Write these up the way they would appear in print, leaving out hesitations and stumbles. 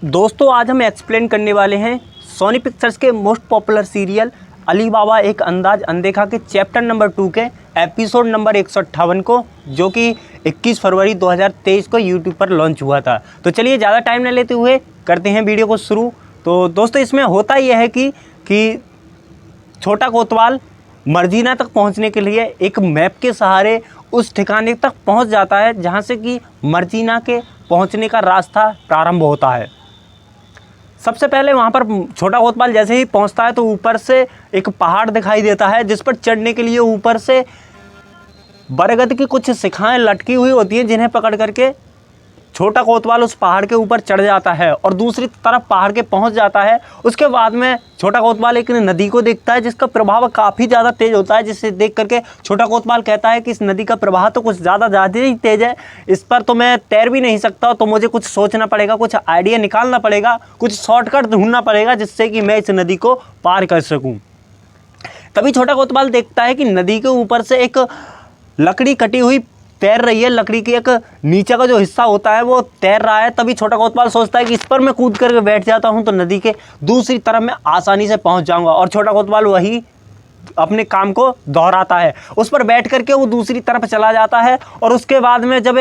दोस्तों आज हम एक्सप्लेन करने वाले हैं सोनी पिक्चर्स के मोस्ट पॉपुलर सीरियल अली बाबा एक अंदाज अनदेखा के चैप्टर नंबर 2 के एपिसोड नंबर 158 को, जो कि 21 फरवरी 2023 को यूट्यूब पर लॉन्च हुआ था। तो चलिए ज़्यादा टाइम न लेते हुए करते हैं वीडियो को शुरू। तो दोस्तों इसमें होता यह है कि छोटा कोतवाल मर्जीना तक पहुंचने के लिए एक मैप के सहारे उस ठिकाने तक पहुंच जाता है जहां से कि मर्जीना के पहुंचने का रास्ता प्रारंभ होता है। सबसे पहले वहाँ पर छोटा कोतवाल जैसे ही पहुँचता है तो ऊपर से एक पहाड़ दिखाई देता है, जिस पर चढ़ने के लिए ऊपर से बरगद की कुछ शिखाएं लटकी हुई होती हैं, जिन्हें पकड़ करके छोटा कोतवाल उस पहाड़ के ऊपर चढ़ जाता है और दूसरी तरफ पहाड़ के पहुंच जाता है। उसके बाद में छोटा कोतवाल एक नदी को देखता है जिसका प्रभाव काफ़ी ज़्यादा तेज़ होता है, जिसे देख करके छोटा कोतवाल कहता है कि इस नदी का प्रवाह तो कुछ ज़्यादा ही तेज़ है, इस पर तो मैं तैर भी नहीं सकता, तो मुझे कुछ सोचना पड़ेगा, कुछ आइडिया निकालना पड़ेगा, कुछ शॉर्टकट ढूंढना पड़ेगा जिससे कि मैं इस नदी को पार कर सकूँ। तभी छोटा कोतवाल देखता है कि नदी के ऊपर से एक लकड़ी कटी हुई तैर रही है, लकड़ी की एक नीचे का जो हिस्सा होता है वो तैर रहा है। तभी छोटा कोतवाल सोचता है कि इस पर मैं कूद करके बैठ जाता हूं तो नदी के दूसरी तरफ मैं आसानी से पहुंच जाऊंगा, और छोटा कोतवाल वही अपने काम को दोहराता है। उस पर बैठ करके वो दूसरी तरफ चला जाता है और उसके बाद में जब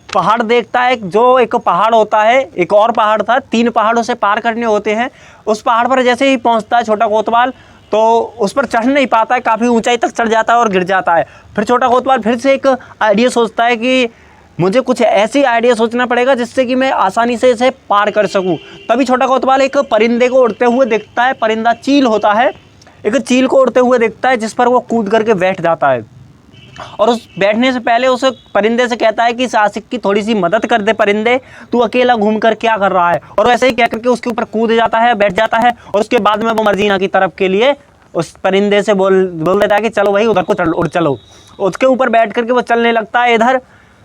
पहाड़ देखता है, जो एक पहाड़ होता है, एक और पहाड़ था, 3 पहाड़ों से पार करने होते हैं। उस पहाड़ पर जैसे ही पहुंचता है छोटा कोतवाल तो उस पर चढ़ नहीं पाता है, काफ़ी ऊंचाई तक चढ़ जाता है और गिर जाता है। फिर छोटा कोतवाल फिर से एक आइडिया सोचता है कि मुझे कुछ ऐसी आइडिया सोचना पड़ेगा जिससे कि मैं आसानी से इसे पार कर सकूं। तभी छोटा कोतवाल एक परिंदे को उड़ते हुए देखता है, परिंदा चील होता है, एक चील को उड़ते हुए देखता है जिस पर वो कूद करके बैठ जाता है। और उस बैठने से पहले उस परिंदे से कहता है कि इस आशिक की थोड़ी सी मदद कर दे परिंदे, तू अकेला घूम कर क्या कर रहा है। और वैसे ही कह करके उसके ऊपर कूद जाता है, बैठ जाता है, और उसके बाद में वो मर्जीना की तरफ के लिए उस परिंदे से बोल देता है कि चलो भाई उधर को उड़ चलो। उसके ऊपर बैठ करके वो चलने लगता है। इधर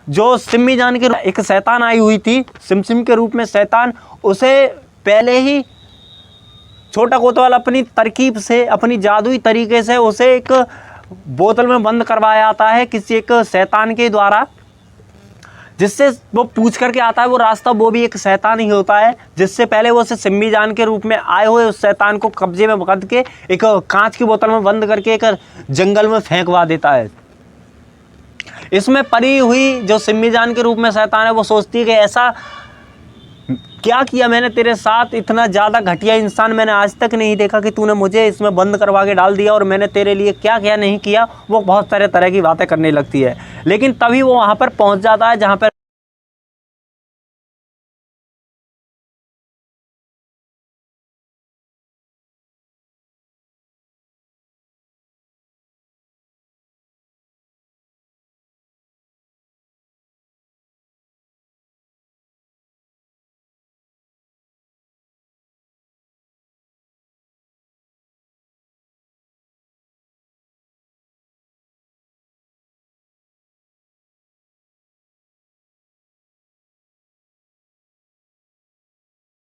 जो सिम्मी जान के एक शैतान आई हुई थी, सिम के रूप में शैतान, उसे पहले ही छोटा कोतवाल अपनी तरकीब से, अपनी जादुई तरीके से उसे एक बोतल में बंद करवाया जाता है किसी एक शैतान के द्वारा, जिससे वो पूछ करके आता है वो रास्ता, वो भी एक शैतान ही होता है, जिससे पहले वो उसे सिम्मी जान के रूप में आए हुए उस शैतान को कब्जे में पकड़ के एक कांच की बोतल में बंद करके एक जंगल में फेंकवा देता है। इसमें परी हुई जो सिम्मी जान के रूप में शैतान है वो सोचती है कि ऐसा क्या किया मैंने तेरे साथ, इतना ज़्यादा घटिया इंसान मैंने आज तक नहीं देखा कि तूने मुझे इसमें बंद करवा के डाल दिया, और मैंने तेरे लिए क्या क्या नहीं किया। वो बहुत सारे तरह की बातें करने लगती है। लेकिन तभी वो वहाँ पर पहुँच जाता है जहाँ पर